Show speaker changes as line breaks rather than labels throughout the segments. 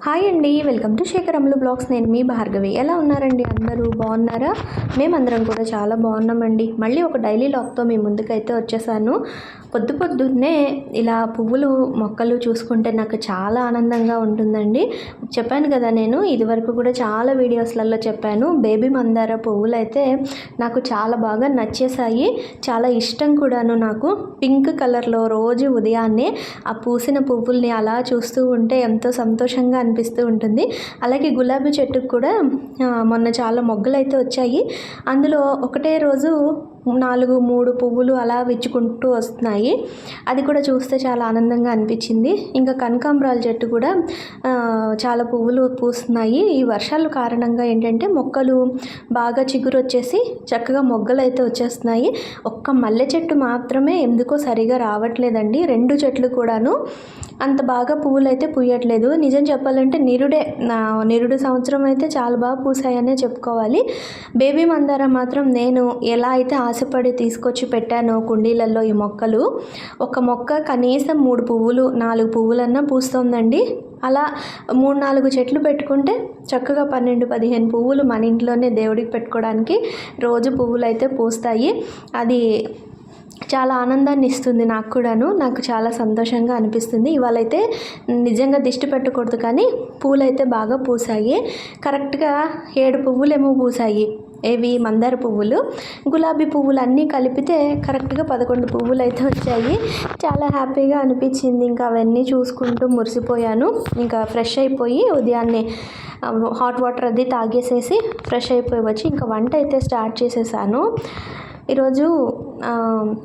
Hi అండి, welcome to శేఖరములు blogs. నేను మీ భార్గవి. ఎలా ఉన్నారండి? అందరూ బాగున్నారా? మేమందరం కూడా చాలా బాగున్నామండి. మళ్ళీ ఒక డైలీ లాగ్తో మీ ముందుకైతే వచ్చేసాను. పొద్దున్నే ఇలా పువ్వులు మొక్కలు చూసుకుంటే నాకు చాలా ఆనందంగా ఉంటుందండి. చెప్పాను కదా, నేను ఇదివరకు కూడా చాలా వీడియోస్లలో చెప్పాను. బేబీ మందార పువ్వులు అయితే నాకు చాలా బాగా నచ్చేసాయి, చాలా ఇష్టం కూడాను. నాకు పింక్ కలర్లో రోజు ఉదయాన్నే ఆ పూసిన పువ్వుల్ని అలా చూస్తూ ఉంటే ఎంతో సంతోషంగా అనిపిస్తూ ఉంటుంది. అలాగే గులాబీ చెట్టుకు కూడా మొన్న చాలా మొగ్గలు అయితే వచ్చాయి. అందులో ఒకటే రోజు 3 పువ్వులు అలా విచ్చుకుంటూ వస్తున్నాయి. అది కూడా చూస్తే చాలా ఆనందంగా అనిపించింది. ఇంకా కనకాంబరాల చెట్టు కూడా చాలా పువ్వులు పూస్తున్నాయి. ఈ వర్షాల కారణంగా ఏంటంటే మొక్కలు బాగా చిగురు వచ్చేసి చక్కగా మొగ్గలు అయితే వచ్చేస్తున్నాయి. ఒక్క మల్లె చెట్టు మాత్రమే ఎందుకో సరిగా రావట్లేదండి. 2 చెట్లు కూడాను అంత బాగా పువ్వులు అయితే పూయట్లేదు. నిజం చెప్పాలంటే నిరుడు సంవత్సరం అయితే చాలా బాగా పూసాయనే చెప్పుకోవాలి. బేబీ మందార మాత్రం నేను ఎలా అయితే ఆశపడి తీసుకొచ్చి పెట్టానో కుండీలలో ఈ మొక్కలు, ఒక మొక్క కనీసం 3 పువ్వులు 4 పువ్వులన్నా పూస్తుందండి. అలా 3-4 చెట్లు పెట్టుకుంటే చక్కగా 12-15 పువ్వులు మన ఇంట్లోనే దేవుడికి పెట్టుకోవడానికి రోజు పువ్వులు అయితే పూస్తాయి. అది చాలా ఆనందాన్ని ఇస్తుంది నాకు కూడాను. నాకు చాలా సంతోషంగా అనిపిస్తుంది. ఇవాళైతే నిజంగా దిష్టి పెట్టకూడదు, కానీ పూలైతే బాగా పూసాయి. కరెక్ట్గా 7 పువ్వులేమో పూసాయి. ఏవి మందార పువ్వులు. గులాబీ పువ్వులు అన్నీ కలిపితే కరెక్ట్గా 11 పువ్వులు అయితే వచ్చాయి. చాలా హ్యాపీగా అనిపించింది. ఇంకా అవన్నీ చూసుకుంటూ మురిసిపోయాను. ఇంకా ఫ్రెష్ అయిపోయి ఉదయాన్నే హాట్ వాటర్ అది తాగేసేసి ఫ్రెష్ అయిపోయి వచ్చి ఇంకా వంట అయితే స్టార్ట్ చేసేసాను. ఈరోజు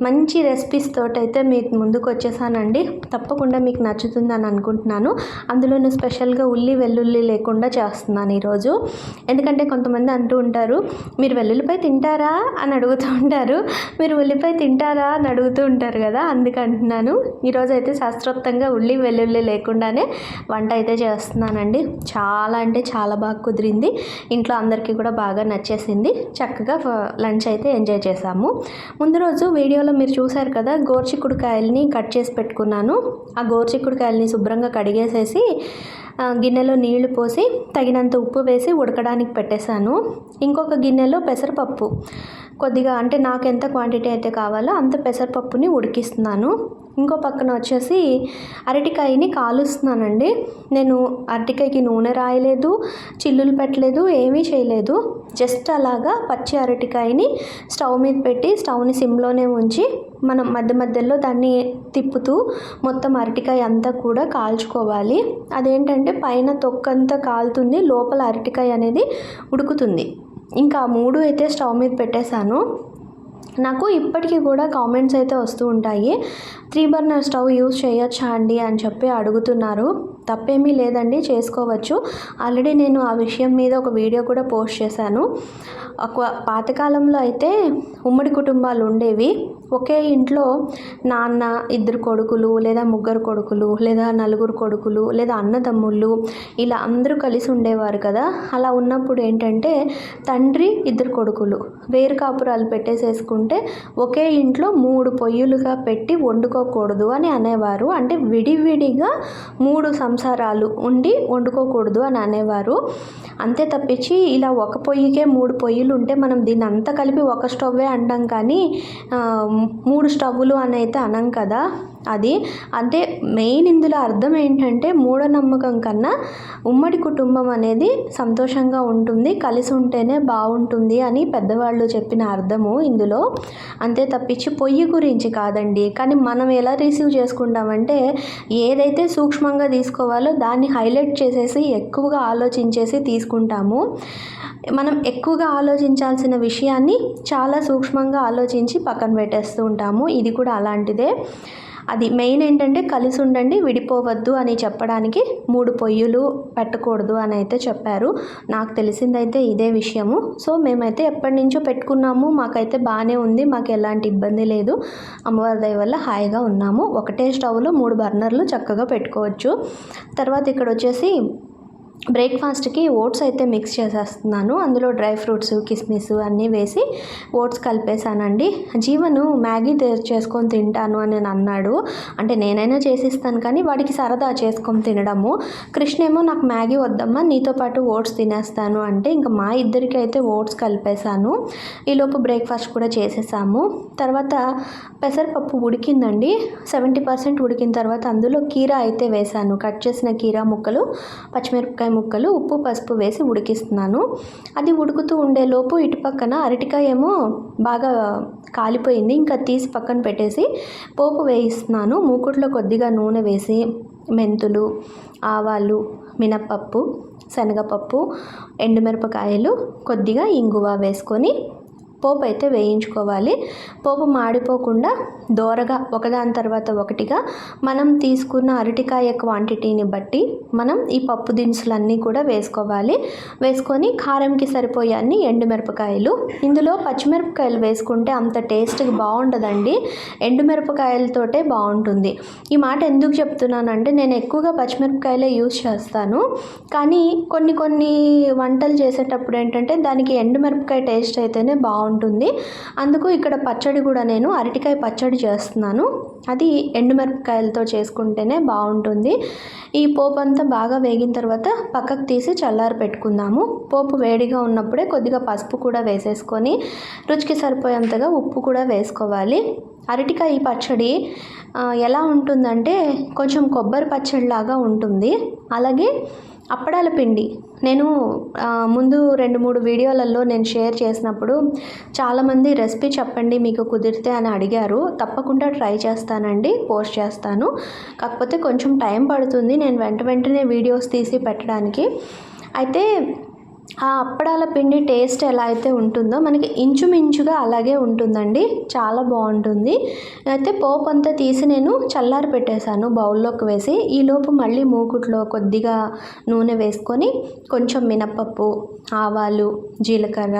మంచి రెసిపీస్ తోటైతే మీకు ముందుకు వచ్చేసానండి. తప్పకుండా మీకు నచ్చుతుందని అనుకుంటున్నాను. అందులోనూ స్పెషల్గా వెల్లుల్లి లేకుండా చేస్తున్నాను ఈరోజు. ఎందుకంటే కొంతమంది అంటూ ఉంటారు, మీరు వెల్లుల్లిపాయ తింటారా అని అడుగుతూ ఉంటారు, మీరు ఉల్లిపాయ తింటారా అని అడుగుతూ ఉంటారు కదా, అందుకంటున్నాను. ఈరోజు అయితే శాస్త్రోక్తంగా వెల్లుల్లి లేకుండానే వంట అయితే చేస్తున్నానండి. చాలా అంటే చాలా బాగా కుదిరింది. ఇంట్లో అందరికీ కూడా బాగా నచ్చేసింది. చక్కగా లంచ్ అయితే ఎంజాయ్ చేశాము. ముందు రోజు వీడియోలో మీరు చూశారు కదా, గోరుచిక్కుడుకాయలని కట్ చేసి పెట్టుకున్నాను. ఆ గోరుచిక్కుడుకాయలని శుభ్రంగా కడిగేసేసి గిన్నెలో నీళ్లు పోసి తగినంత ఉప్పు వేసి ఉడకడానికి పెట్టేశాను. ఇంకొక గిన్నెలో పెసరపప్పు కొద్దిగా, అంటే నాకు ఎంత క్వాంటిటీ అయితే కావాలో అంత పెసరపప్పుని ఉడికిస్తున్నాను. ఇంకో పక్కన వచ్చేసి అరటికాయని కాలుస్తున్నానండి. నేను అరటికాయకి నూనె రాయలేదు, చిల్లులు పెట్టలేదు, ఏమీ చేయలేదు. జస్ట్ అలాగా పచ్చి అరటికాయని స్టవ్ మీద పెట్టి స్టవ్ని సిమ్లోనే ఉంచి మనం మధ్యలో దాన్ని తిప్పుతూ మొత్తం అరటికాయ అంతా కూడా కాల్చుకోవాలి. అదేంటంటే పైన తొక్కంతా కాలుతుంది, లోపల అరటికాయ అనేది ఉడుకుతుంది. ఇంకా 3 అయితే స్టవ్ మీద పెట్టేశాను. నాకు ఇప్పటికీ కూడా కామెంట్స్ అయితే వస్తూ ఉంటాయి, 3 బర్నర్ స్టవ్ యూజ్ చేయొచ్చా అండి అని చెప్పి అడుగుతున్నారు. తప్పేమీ లేదండి, చేసుకోవచ్చు. ఆల్రెడీ నేను ఆ విషయం మీద ఒక వీడియో కూడా పోస్ట్ చేశాను. పాతకాలంలో అయితే ఉమ్మడి కుటుంబాలు ఉండేవి. ఒకే ఇంట్లో నాన్న, 2 కొడుకులు లేదా 3 కొడుకులు లేదా 4 కొడుకులు లేదా అన్నదమ్ముళ్ళు ఇలా అందరూ కలిసి ఉండేవారు కదా. అలా ఉన్నప్పుడు ఏంటంటే తండ్రి 2 కొడుకులు వేరు కాపురాలు పెట్టేసేసుకుంటే ఒకే ఇంట్లో 3 పొయ్యిలుగా పెట్టి వండుకోకూడదు అని అనేవారు. అంటే విడివిడిగా 3 సంసారాలు ఉండి వండుకోకూడదు అని అనేవారు. అంతే తప్పించి ఇలా ఒక పొయ్యికే 3 పొయ్యిలు ఉంటే మనం దీన్ని అంతా కలిపి ఒక స్టవ్వే అంటాం, కానీ 3 స్టవ్వులు అని అయితే అనం కదా. అది అంటే మెయిన్ ఇందులో అర్థం ఏంటంటే మూఢనమ్మకం కన్నా ఉమ్మడి కుటుంబం అనేది సంతోషంగా ఉంటుంది, కలిసి ఉంటేనే బాగుంటుంది అని పెద్దవాళ్ళు చెప్పిన అర్థము ఇందులో. అంతే తప్పించి పొయ్యి గురించి కాదండి. కానీ మనం ఎలా రిసీవ్ చేసుకుంటామంటే ఏదైతే సూక్ష్మంగా తీసుకోవాలో దాన్ని హైలైట్ చేసేసి ఎక్కువగా ఆలోచించేసి తీసుకుంటాము. మనం ఎక్కువగా ఆలోచించాల్సిన విషయాన్ని చాలా సూక్ష్మంగా ఆలోచించి పక్కన పెట్టేస్తూ ఉంటాము. ఇది కూడా అలాంటిదే. అది మెయిన్ ఏంటంటే కలిసి ఉండండి, విడిపోవద్దు అని చెప్పడానికి 3 పొయ్యిలు పెట్టకూడదు అని అయితే చెప్పారు. నాకు తెలిసిందైతే ఇదే విషయము. సో మేమైతే ఎప్పటి నుంచో పెట్టుకున్నాము, మాకైతే బాగానే ఉంది, మాకు ఎలాంటి ఇబ్బంది లేదు. అమ్మవారి దయ వల్ల హాయిగా ఉన్నాము. ఒకటే స్టవ్లో 3 బర్నర్లు చక్కగా పెట్టుకోవచ్చు. తర్వాత ఇక్కడ వచ్చేసి బ్రేక్ఫాస్ట్కి ఓట్స్ అయితే మిక్స్ చేసేస్తున్నాను. అందులో డ్రై ఫ్రూట్స్, కిస్మిస్ అన్నీ వేసి ఓట్స్ కలిపేసానండి. జీవను మ్యాగీ చేసుకొని తింటాను అని అన్నాడు. అంటే నేనైనా చేసిస్తాను కానీ వాడికి సరదా చేసుకొని తినడము. కృష్ణ ఏమో నాకు మ్యాగీ వద్దమ్మా, నీతో పాటు ఓట్స్ తినేస్తాను అంటే ఇంకా మా ఇద్దరికి అయితే ఓట్స్ కలిపేశాను. ఈలోపు బ్రేక్ఫాస్ట్ కూడా చేసేసాము. తర్వాత పెసరపప్పు ఉడికిందండి. 70% ఉడికిన తర్వాత అందులో కీరా అయితే వేశాను. కట్ చేసిన కీరా ముక్కలు, పచ్చిమిరపకాయ ముక్కలు, ఉప్పు పసుపు వేసి ఉడికిస్తున్నాను. అది ఉడుకుతూ ఉండేలోపు ఇటు పక్కన అరటికాయ ఏమో బాగా కాలిపోయింది. ఇంకా తీసి పక్కన పెట్టేసి పోపు వేయిస్తున్నాను. మూకుట్లో కొద్దిగా నూనె వేసి మెంతులు, ఆవాలు, మినప్పప్పు, శనగపప్పు, ఎండుమిరపకాయలు, కొద్దిగా ఇంగువ వేసుకొని పోపు అయితే వేయించుకోవాలి. పోపు మాడిపోకుండా దోరగా ఒకదాని తర్వాత ఒకటిగా మనం తీసుకున్న అరటికాయ క్వాంటిటీని బట్టి మనం ఈ పప్పు దినుసులన్నీ కూడా వేసుకోవాలి. వేసుకొని కారంకి సరిపోయే అన్ని ఎండుమిరపకాయలు, ఇందులో పచ్చిమిరపకాయలు వేసుకుంటే అంత టేస్ట్గా బాగుండదండి, ఎండుమిరపకాయలతోటే బాగుంటుంది. ఈ మాట ఎందుకు చెప్తున్నానంటే నేను ఎక్కువగా పచ్చిమిరపకాయలే యూజ్ చేస్తాను. కానీ కొన్ని వంటలు చేసేటప్పుడు ఏంటంటే దానికి ఎండుమిరపకాయ టేస్ట్ అయితేనే బాగుంటుంది. అందుకు ఇక్కడ పచ్చడి కూడా నేను అరటికాయ పచ్చడి చేస్తున్నాను. అది ఎండుమిరపకాయలతో చేసుకుంటేనే బాగుంటుంది. ఈ పోపు అంతా బాగా వేగిన తర్వాత పక్కకు తీసి చల్లారి పెట్టుకుందాము. పోపు వేడిగా ఉన్నప్పుడే కొద్దిగా పసుపు కూడా వేసేసుకొని రుచికి సరిపోయేంతగా ఉప్పు కూడా వేసుకోవాలి. అరటికాయ పచ్చడి ఎలా ఉంటుందంటే కొంచెం కొబ్బరి పచ్చడిలాగా ఉంటుంది. అలాగే అప్పడాల పిండి నేను ముందు 2-3 వీడియోలలో నేను షేర్ చేసినప్పుడు చాలామంది రెసిపీ చెప్పండి మీకు కుదిరితే అని అడిగారు. తప్పకుండా ట్రై చేస్తానండి, పోస్ట్ చేస్తాను. కాకపోతే కొంచెం టైం పడుతుంది నేను వెంటనే వీడియోస్ తీసి పెట్టడానికి. అయితే ఆ అప్పడాల పిండి టేస్ట్ ఎలా అయితే ఉంటుందో మనకి ఇంచుమించుగా అలాగే ఉంటుందండి, చాలా బాగుంటుంది. అయితే పోపు అంతా తీసి నేను చల్లారి పెట్టేశాను బౌల్లోకి వేసి. ఈలోపు మళ్ళీ మూకుట్లో కొద్దిగా నూనె వేసుకొని కొంచెం మినప్పప్పు, ఆవాలు, జీలకర్ర,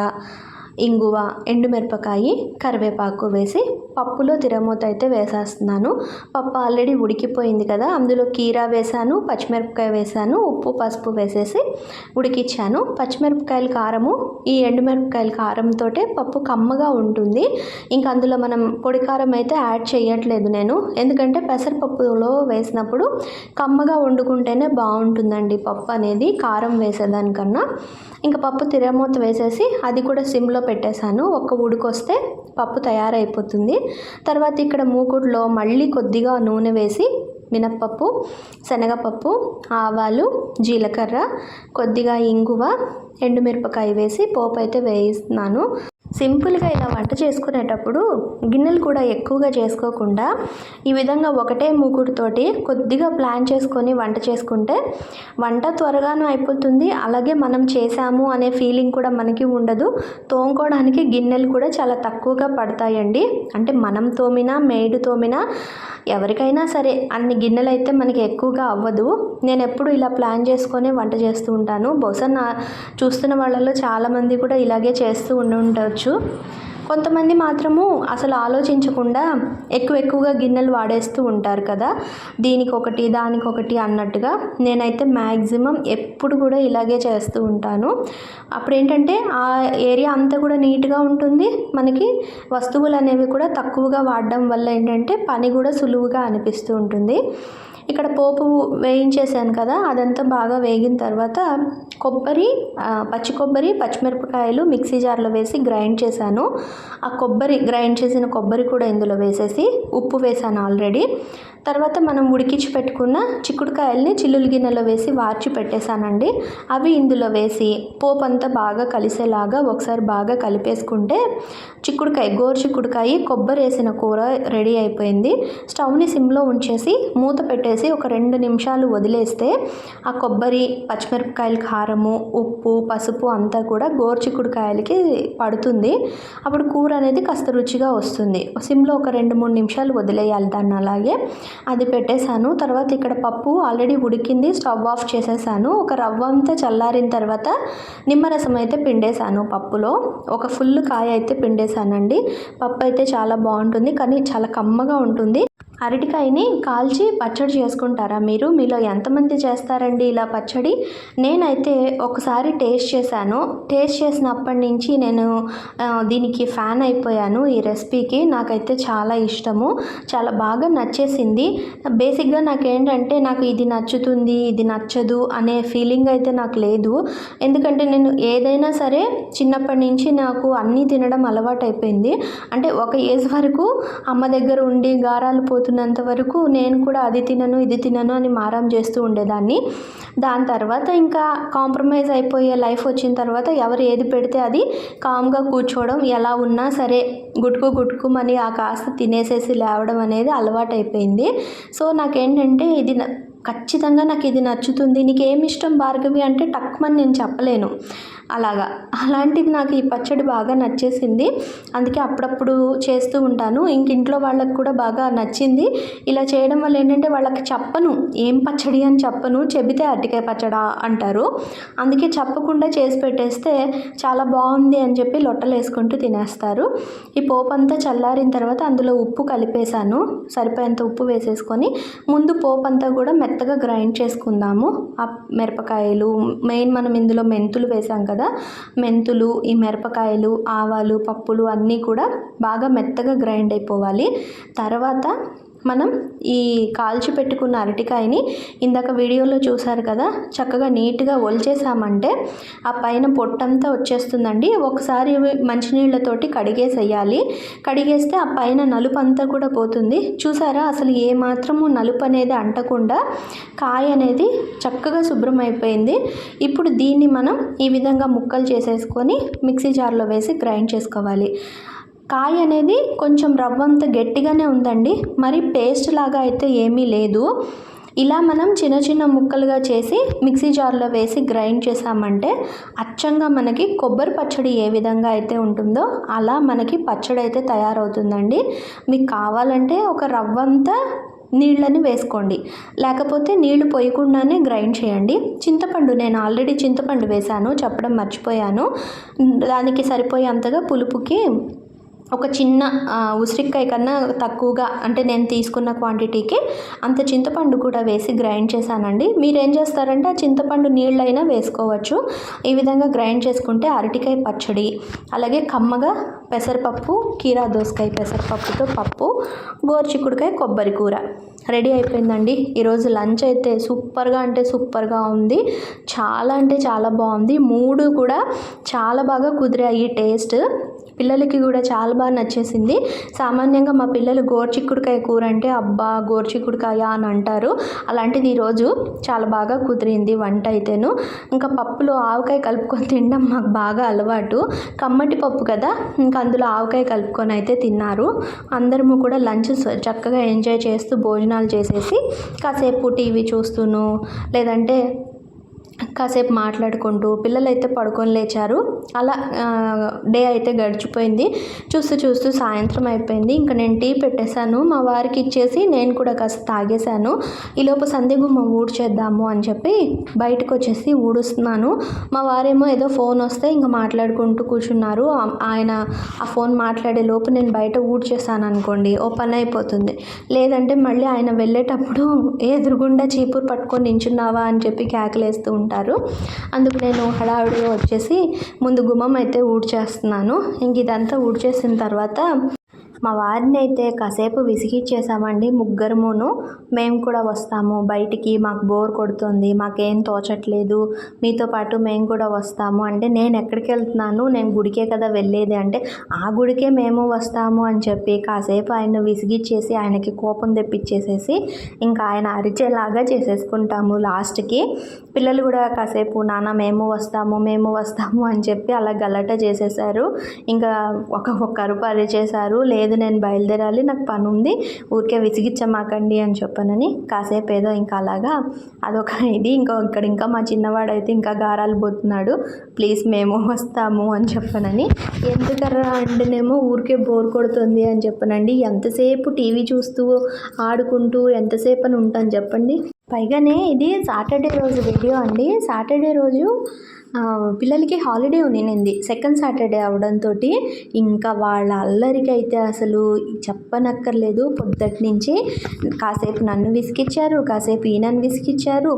ఇంగువ, ఎండుమిరపకాయ, కరివేపాకు వేసి పప్పులో తిరమూత అయితే వేసేస్తున్నాను. పప్పు ఆల్రెడీ ఉడికిపోయింది కదా, అందులో కీరా వేసాను, పచ్చిమిరపకాయ వేసాను, ఉప్పు పసుపు వేసేసి ఉడికిచ్చాను. పచ్చిమిరపకాయల కారము, ఈ ఎండుమిరపకాయల కారంతో పప్పు కమ్మగా ఉంటుంది. ఇంకా అందులో మనం పొడి కారం అయితే యాడ్ చేయట్లేదు నేను, ఎందుకంటే పెసరపప్పులో వేసినప్పుడు కమ్మగా వండుకుంటేనే బాగుంటుందండి పప్పు అనేది కారం వేసేదానికన్నా. ఇంకా పప్పు తిరమూత వేసేసి అది కూడా సిమ్లో పెట్టేశాను. ఒక్క ఉడికొస్తే పప్పు తయారైపోతుంది. తర్వాత ఇక్కడ మూకుడులో మళ్ళీ కొద్దిగా నూనె వేసి మినప్పప్పు, శనగపప్పు, ఆవాలు, జీలకర్ర, కొద్దిగా ఇంగువ, ఎండుమిరపకాయ వేసి పోపు అయితే వేయిస్తున్నాను. సింపుల్గా ఇలా వంట చేసుకునేటప్పుడు గిన్నెలు కూడా ఎక్కువగా చేసుకోకుండా ఈ విధంగా ఒకటే మూకుడుతోటి కొద్దిగా ప్లాన్ చేసుకొని వంట చేసుకుంటే వంట త్వరగాను అయిపోతుంది. అలాగే మనం చేసాము అనే ఫీలింగ్ కూడా మనకి ఉండదు. తోముకోవడానికి గిన్నెలు కూడా చాలా తక్కువగా పడతాయండి. అంటే మనం తోమినా మెయిడ్ తోమినా ఎవరికైనా సరే అన్ని గిన్నెలు అయితే మనకి ఎక్కువగా అవ్వదు. నేను ఎప్పుడు ఇలా ప్లాన్ చేసుకొని వంట చేస్తూ ఉంటాను. బహుశా చూస్తున్న వాళ్ళలో చాలామంది కూడా ఇలాగే చేస్తూ ఉండవచ్చు. కొంతమంది మాత్రము అసలు ఆలోచించకుండా ఎక్కువగా గిన్నెలు వాడేస్తూ ఉంటారు కదా, దీనికొకటి దానికొకటి అన్నట్టుగా. నేనైతే మ్యాక్సిమం ఎప్పుడు కూడా ఇలాగే చేస్తూ ఉంటాను. అప్పుడు ఏంటంటే ఆ ఏరియా అంతా కూడా నీట్గా ఉంటుంది. మనకి వస్తువులు అనేవి కూడా తక్కువగా వాడడం వల్ల ఏంటంటే పని కూడా సులువుగా అనిపిస్తూ ఉంటుంది. ఇక్కడ పోపు వేయించేసాను కదా, అదంతా బాగా వేగిన తర్వాత పచ్చి కొబ్బరి, పచ్చిమిరపకాయలు మిక్సీ జార్లో వేసి గ్రైండ్ చేశాను. ఆ గ్రైండ్ చేసిన కొబ్బరి కూడా ఇందులో వేసేసి ఉప్పు వేసాను ఆల్రెడీ. తర్వాత మనం ఉడికించి పెట్టుకున్న చిక్కుడుకాయల్ని చిల్లులు గిన్నెలో వేసి వార్చి పెట్టేశానండి. అవి ఇందులో వేసి పోపు అంతా బాగా కలిసేలాగా ఒకసారి బాగా కలిపేసుకుంటే గోరు చిక్కుడుకాయ కొబ్బరి వేసిన కూర రెడీ అయిపోయింది. స్టవ్ని సిమ్లో ఉంచేసి మూత పెట్టేసి ఒక 2 నిమిషాలు వదిలేస్తే ఆ కొబ్బరి, పచ్చిమిరపకాయల కారము, ఉప్పు, పసుపు అంతా కూడా గోరు చిక్కుడుకాయలకి పడుతుంది. అప్పుడు కూర అనేది కాస్త రుచిగా వస్తుంది. సిమ్లో ఒక 2-3 నిమిషాలు వదిలేయాలి దాన్ని అలాగే. అది పెట్టేశాను. తర్వాత ఇక్కడ పప్పు ఆల్రెడీ ఉడికింది, స్టవ్ ఆఫ్ చేసేసాను. ఒక రవ్వ అంతా చల్లారిన తర్వాత నిమ్మరసం అయితే పిండేశాను పప్పులో. ఒక ఫుల్ కాయ అయితే పిండేశానండి. పప్పు అయితే చాలా బాగుంటుంది, కానీ చాలా కమ్మగా ఉంటుంది. అరటికాయని కాల్చి పచ్చడి చేసుకుంటారా మీరు? మీలో ఎంతమంది చేస్తారండి ఇలా పచ్చడి? నేనైతే ఒకసారి టేస్ట్ చేశాను. టేస్ట్ చేసినప్పటి నుంచి నేను దీనికి ఫ్యాన్ అయిపోయాను. ఈ రెసిపీకి నాకైతే చాలా ఇష్టము, చాలా బాగా నచ్చేసింది. బేసిక్గా నాకేంటంటే నాకు ఇది నచ్చుతుంది, ఇది నచ్చదు అనే ఫీలింగ్ అయితే నాకు లేదు. ఎందుకంటే నేను ఏదైనా సరే చిన్నప్పటి నుంచి నాకు అన్నీ తినడం అలవాటు అయిపోయింది. అంటే ఒక ఏజ్ వరకు అమ్మ దగ్గర ఉండి గారాలు పోతున్నంత వరకు నేను కూడా అది తినను ఇది తినను అని మారం చేస్తూ ఉండేదాన్ని. దాని తర్వాత ఇంకా కాంప్రమైజ్ అయిపోయే లైఫ్ వచ్చిన తర్వాత ఎవరు ఏది పెడితే అది కామ్గా కూర్చోవడం, ఎలా ఉన్నా సరే గుట్టుకుమని ఆ కాస్త తినేసేసి లేవడం అనేది అలవాటు అయిపోయింది. సో నాకేంటంటే ఖచ్చితంగా నాకు ఇది నచ్చుతుంది, నీకేమి ఇష్టం భార్గవి అంటే టక్మని నేను చెప్పలేను. అలాంటిది నాకు ఈ పచ్చడి బాగా నచ్చేసింది. అందుకే అప్పుడప్పుడు చేస్తూ ఉంటాను. ఇంట్లో వాళ్ళకి కూడా బాగా నచ్చింది. ఇలా చేయడం వల్ల ఏంటంటే వాళ్ళకి చెప్పను, ఏం పచ్చడి అని చెప్పను, చెబితే అరటికాయ పచ్చడా అంటారు. అందుకే చెప్పకుండా చేసి పెట్టేస్తే చాలా బాగుంది అని చెప్పి లొట్టలు వేసుకుంటూ తినేస్తారు. ఈ పోపు అంతా చల్లారిన తర్వాత అందులో ఉప్పు కలిపేశాను. సరిపోయేంత ఉప్పు వేసేసుకొని ముందు పోపు అంతా కూడా మెత్తగా గ్రైండ్ చేసుకుందాము. ఆ మిరపకాయలు మెయిన్, మనం ఇందులో మెంతులు వేసాం కదా, మెంతులు, ఈ మిరపకాయలు, ఆవాలు, పప్పులు అన్నీ కూడా బాగా మెత్తగా గ్రైండ్ అయిపోవాలి. తర్వాత మనం ఈ కాల్చి పెట్టుకున్న అరటికాయని ఇందాక వీడియోలో చూసారు కదా, చక్కగా నీట్గా ఒలిచేసామంటే ఆ పైన పొట్టంతా వచ్చేస్తుందండి. ఒకసారి మంచినీళ్ళతోటి కడిగేసేయాలి. కడిగేస్తే ఆ పైన నలుపు అంతా కూడా పోతుంది. చూసారా, అసలు ఏ మాత్రము నలుపు అనేది అంటకుండా కాయ అనేది చక్కగా శుభ్రం అయిపోయింది. ఇప్పుడు దీన్ని మనం ఈ విధంగా ముక్కలు చేసేసుకొని మిక్సీ జార్లో వేసి గ్రైండ్ చేసుకోవాలి. కాయ అనేది కొంచెం రవ్వంత గట్టిగానే ఉందండి, మరి పేస్ట్ లాగా అయితే ఏమీ లేదు. ఇలా మనం చిన్న చిన్న ముక్కలుగా చేసి మిక్సీ జార్లో వేసి గ్రైండ్ చేసామంటే అచ్చంగా మనకి కొబ్బరి పచ్చడి ఏ విధంగా అయితే ఉంటుందో అలా మనకి పచ్చడి అయితే తయారవుతుందండి. మీకు కావాలంటే ఒక రవ్వంతా నీళ్ళని వేసుకోండి, లేకపోతే నీళ్లు పోయకుండానే గ్రైండ్ చేయండి. చింతపండు, నేను ఆల్రెడీ చింతపండు వేశాను, చెప్పడం మర్చిపోయాను. దానికి సరిపోయేంతగా పులుపుకి ఒక చిన్న ఉసిరికాయ కన్నా తక్కువగా, అంటే నేను తీసుకున్న క్వాంటిటీకి అంత చింతపండు కూడా వేసి గ్రైండ్ చేశానండి. మీరేం చేస్తారంటే ఆ చింతపండు నీళ్ళైనా వేసుకోవచ్చు. ఈ విధంగా గ్రైండ్ చేసుకుంటే అరటికాయ పచ్చడి, అలాగే కమ్మగా పెసరపప్పు, కీరా దోసకాయ పెసరపప్పుతో పప్పు, గోరుచిక్కుడుకాయ కొబ్బరి కూర రెడీ అయిపోయిందండి. ఈరోజు లంచ్ అయితే సూపర్గా అంటే సూపర్గా ఉంది. చాలా అంటే చాలా బాగుంది. మూడు కూడా చాలా బాగా కుదిరాయి టేస్ట్. పిల్లలకి కూడా చాలా బాగా నచ్చేసింది. సామాన్యంగా మా పిల్లలు గోరుచిక్కుడుకాయ కూర అంటే అబ్బా గోరుచిక్కుడుకాయ అని అంటారు. అలాంటిది ఈరోజు చాలా బాగా కుదిరింది వంట అయితేను. ఇంకా పప్పులో ఆవకాయ కలుపుకొని తినడం మాకు బాగా అలవాటు. కమ్మటి పప్పు కదా, ఇంకా అందులో ఆవకాయ కలుపుకొని అయితే తిన్నారు. అందరము కూడా లంచ్ చక్కగా ఎంజాయ్ చేస్తూ భోజనాలు చేసేసి కాసేపు టీవీ చూస్తూను, లేదంటే కాసేపు మాట్లాడుకుంటూ, పిల్లలైతే పడుకొని లేచారు. అలా డే అయితే గడిచిపోయింది. చూస్తూ సాయంత్రం అయిపోయింది. ఇంకా నేను టీ పెట్టేశాను, మా వారికి ఇచ్చేసి నేను కూడా కాస్త తాగేశాను. ఈలోపు సంధ్యగుమ్మ ఊడ్చేద్దాము అని చెప్పి బయటకు వచ్చేసి ఊడుస్తున్నాను. మా వారేమో ఏదో ఫోన్ వస్తే ఇంకా మాట్లాడుకుంటూ కూర్చున్నారు. ఆయన ఆ ఫోన్ మాట్లాడే లోపు నేను బయట ఊడ్చేసాను అనుకోండి, ఓ పని అయిపోతుంది. లేదంటే మళ్ళీ ఆయన వెళ్ళేటప్పుడు ఎదురుగుండా చీపురు పట్టుకొని నించున్నావా అని చెప్పి కేకలేస్తూ ఉంటారు. అందుకు నేను హడావిడిగా వచ్చేసి ముందు గుమ్మం అయితే ఊడ్చేస్తున్నాను. ఇంక ఇదంతా ఊడ్చేసిన తర్వాత మా వారిని అయితే కాసేపు విసిగిచ్చేసామండి. ముగ్గురమును మేము కూడా వస్తాము బయటికి, మాకు బోర్ కొడుతుంది, మాకేం తోచట్లేదు, మీతో పాటు మేము కూడా వస్తాము అంటే, నేను ఎక్కడికి వెళ్తున్నాను, నేను గుడికే కదా వెళ్ళేది అంటే, ఆ గుడికే మేము వస్తాము అని చెప్పి కాసేపు ఆయన విసిగిచ్చేసి ఆయనకి కోపం తెప్పించేసేసి ఇంకా ఆయన అరిచేలాగా చేసేసుకుంటాము. లాస్ట్కి పిల్లలు కూడా కాసేపు నాన్న మేము వస్తాము అని చెప్పి అలా గలాట చేసేసారు. ఇంకా ఒక్క అరుపు అరిచేశారు. లేదు నేను బయలుదేరాలి, నాకు పని ఉంది, ఊరికే విసిగిచ్చమాకండి అని చెప్పనని కాసేపు ఏదో ఇంకా అలాగా అదొక ఇది. ఇంకా మా చిన్నవాడైతే ఇంకా గారాలు పోతున్నాడు, ప్లీజ్ మేము వస్తాము అని చెప్పనని. ఎందుకర్రా అంటేనేమో ఊరికే బోర్ కొడుతుంది అని చెప్పనండి. ఎంతసేపు టీవీ చూస్తూ ఆడుకుంటూ ఎంతసేపు అని ఉంటాను చెప్పండి. పైగానే ఇది సాటర్డే రోజు వీడియో అండి. సాటర్డే రోజు పిల్లలకి హాలిడే ఉన్నింది సెకండ్ సాటర్డే అవడంతో ఇంకా వాళ్ళ అల్లరికి అయితే అసలు చెప్పనక్కర్లేదు. పొద్దుటి నుంచి కాసేపు నన్ను విసిగిచ్చారు, కాసేపు ఈయనను విసిగిచ్చారు.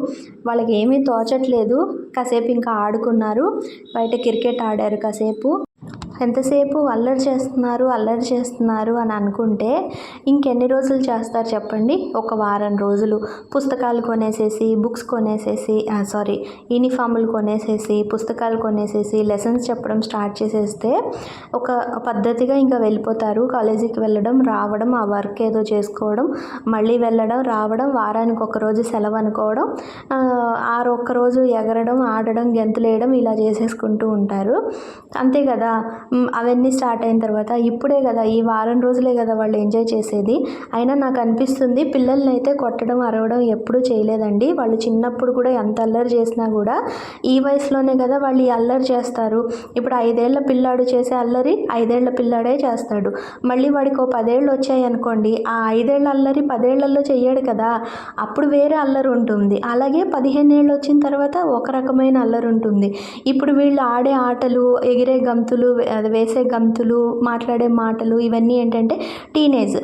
వాళ్ళకి ఏమీ తోచట్లేదు. కాసేపు ఇంకా ఆడుకున్నారు, బయట క్రికెట్ ఆడారు కాసేపు. ఎంతసేపు అల్లరి చేస్తున్నారు అని అనుకుంటే ఇంకెన్ని రోజులు చేస్తారు చెప్పండి. ఒక వారం రోజులు పుస్తకాలు కొనేసేసి, బుక్స్ కొనేసేసి, యూనిఫామ్లు కొనేసేసి, పుస్తకాలు కొనేసేసి, లెసన్స్ చెప్పడం స్టార్ట్ చేసేస్తే ఒక పద్ధతిగా ఇంకా వెళ్ళిపోతారు. కాలేజీకి వెళ్ళడం, రావడం, ఆ వర్క్ ఏదో చేసుకోవడం, మళ్ళీ వెళ్ళడం, రావడం, వారానికి ఒకరోజు సెలవు అనుకోవడం, ఒక్కరోజు ఎగరడం, ఆడడం, గెంతులేయడం ఇలా చేసేసుకుంటూ ఉంటారు. అంతే కదా. అవన్నీ స్టార్ట్ అయిన తర్వాత ఇప్పుడే కదా, ఈ వారం రోజులే కదా వాళ్ళు ఎంజాయ్ చేసేది. అయినా నాకు అనిపిస్తుంది పిల్లల్ని అయితే కొట్టడం, అరవడం ఎప్పుడూ చేయలేదండి. వాళ్ళు చిన్నప్పుడు కూడా ఎంత అల్లరి చేసినా కూడా ఈ వయసులోనే కదా వాళ్ళు ఈ అల్లరి చేస్తారు. ఇప్పుడు 5 ఏళ్ల పిల్లాడు చేసే అల్లరి 5 ఏళ్ల పిల్లాడే చేస్తాడు. మళ్ళీ వాడికి 10 ఏళ్ళు వచ్చాయి అనుకోండి, ఆ 5 ఏళ్ల అల్లరి 10 ఏళ్లలో చెయ్యడు కదా, అప్పుడు వేరే అల్లరి ఉంటుంది. అలాగే 15 ఏళ్ళు వచ్చిన తర్వాత ఒక రకమైన అల్లరి ఉంటుంది. ఇప్పుడు వీళ్ళు ఆడే ఆటలు, ఎగిరే గంతులు, అది వేసే గంతులు, మాట్లాడే మాటలు ఇవన్నీ ఏంటంటే టీనేజ్.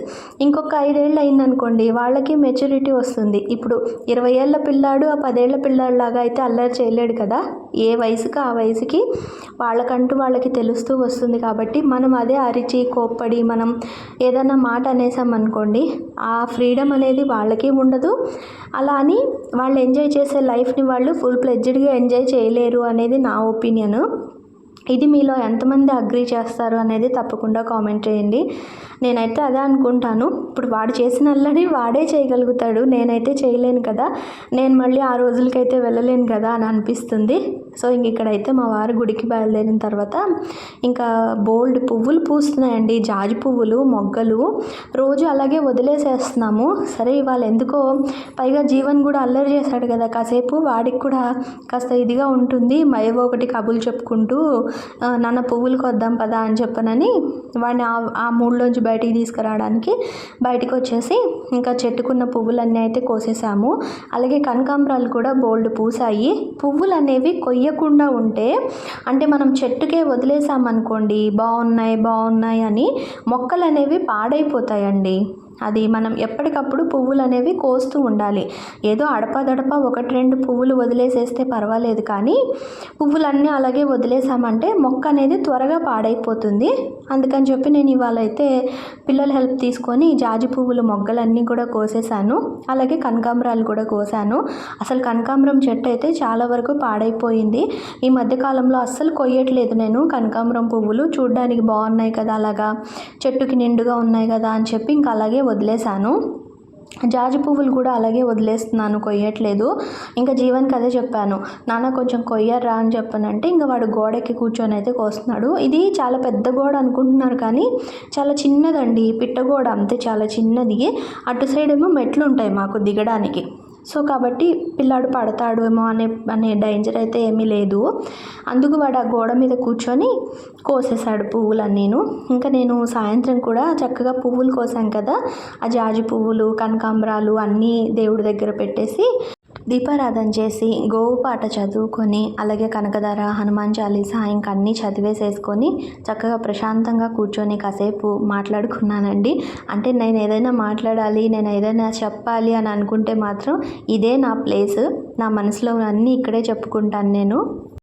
ఇంకొక 5 ఏళ్ళు అయిందనుకోండి వాళ్ళకి మెచ్యూరిటీ వస్తుంది. ఇప్పుడు 20 ఏళ్ల పిల్లాడు ఆ 10 ఏళ్ల పిల్లాడిలాగా అయితే అల్లరి చేయలేడు కదా. ఏ వయసుకి ఆ వయసుకి వాళ్ళకంటూ వాళ్ళకి తెలుస్తూ వస్తుంది. కాబట్టి మనం అదే అరిచి కోప్పడి మనం ఏదైనా మాట అనేసామనుకోండి, ఆ ఫ్రీడమ్ అనేది వాళ్ళకి ఉండదు. అలా అని వాళ్ళు ఎంజాయ్ చేసే లైఫ్ని వాళ్ళు ఫుల్ ప్లెడ్జ్డ్గా ఎంజాయ్ చేయలేరు అనేది నా ఒపీనియన్. ఇది మీలో ఎంతమంది అగ్రీ చేస్తారు అనేది తప్పకుండా కామెంట్ చేయండి. నేనైతే అదే అనుకుంటాను. ఇప్పుడు వాడు చేసిన అల్లరి వాడే చేయగలుగుతాడు, నేనైతే చేయలేను కదా, నేను మళ్ళీ ఆ రోజులకైతే వెళ్ళలేను కదా అని అనిపిస్తుంది. సో ఇక్కడైతే మా వారు గుడికి బయలుదేరిన తర్వాత ఇంకా బోల్డ్ పువ్వులు పూస్తున్నాయండి, జాజి పువ్వులు, మొగ్గలు. రోజు అలాగే వదిలేసేస్తున్నాము. సరే ఇవాళ ఎందుకో, పైగా జీవన్ కూడా అల్లరి చేశాడు కదా కాసేపు, వాడికి కూడా కాస్త ఇదిగా ఉంటుంది. ఏవో ఒకటి కబుర్లు చెప్పుకుంటూ నాన్న పువ్వులకు వద్దాం పదా అని చెప్పనని వాడిని ఆ మూడ్లోంచి బయటికి తీసుకురావడానికి బయటికి వచ్చేసి ఇంకా చెట్టుకున్న పువ్వులన్నీ అయితే కోసేసాము. అలాగే కనకాంబరాలు కూడా బోల్డ్ పూసాయి. పువ్వులు అనేవి కొయ్యకుండా ఉంటే, అంటే మనం చెట్టుకే వదిలేసామనుకోండి బాగున్నాయి అని, మొక్కలు అనేవి పాడైపోతాయండి. అది మనం ఎప్పటికప్పుడు పువ్వులు అనేవి కోస్తూ ఉండాలి. ఏదో అడపాదడపా 1-2 పువ్వులు వదిలేసేస్తే పర్వాలేదు, కానీ పువ్వులన్నీ అలాగే వదిలేసామంటే మొక్క అనేది త్వరగా పాడైపోతుంది. అందుకని చెప్పి నేను ఇవాళ అయితే పిల్లల హెల్ప్ తీసుకొని జాజి పువ్వులు మొగ్గలన్నీ కూడా కోసేసాను. అలాగే కనకాంబరాలు కూడా కోసాను. అసలు కనకాంబరం చెట్టు అయితే చాలా వరకు పాడైపోయింది. ఈ మధ్యకాలంలో అస్సలు కొయ్యట్లేదు నేను కనకాంబరం పువ్వులు. చూడ్డానికి బాగున్నాయి కదా, అలాగా చెట్టుకి నిండుగా ఉన్నాయి కదా అని చెప్పి ఇంకా అలాగే వదిలేశాను. జాజి పువ్వులు కూడా అలాగే వదిలేస్తున్నాను, కొయ్యట్లేదు. ఇంకా జీవన్కి అదే చెప్పాను, నాన్న కొంచెం కొయ్యర్రా అని చెప్పానంటే ఇంకా వాడు గోడకి కూర్చొని అయితే కోస్తున్నాడు. ఇది చాలా పెద్ద గోడ అనుకుంటున్నారు కానీ చాలా చిన్నదండి, పిట్టగోడ అంతే, చాలా చిన్నది. అటు సైడ్ ఏమో మెట్లు ఉంటాయి మాకు దిగడానికి. సో కాబట్టి పిల్లాడు పడతాడేమో అనే డేంజర్ అయితే ఏమీ లేదు. అందుకు వాడు ఆ గోడ మీద కూర్చొని కోసేశాడు పువ్వులన్నీను. ఇంకా నేను సాయంత్రం కూడా చక్కగా పువ్వులు కోసాం కదా, ఆ జాజి పువ్వులు, కనకాంబరాలు అన్నీ దేవుడి దగ్గర పెట్టేసి దీపారాధన చేసి గోవు పాట చదువుకొని, అలాగే కనకధార, హనుమాన్ చాలీసా ఇంకా అన్నీ చదివేసేసుకొని చక్కగా ప్రశాంతంగా కూర్చొని కాసేపు మాట్లాడుకున్నానండి. అంటే నేను ఏదైనా మాట్లాడాలి, నేను ఏదైనా చెప్పాలి అని అనుకుంటే మాత్రం ఇదే నా ప్లేస్. నా మనసులో అన్నీ ఇక్కడే చెప్పుకుంటాను నేను.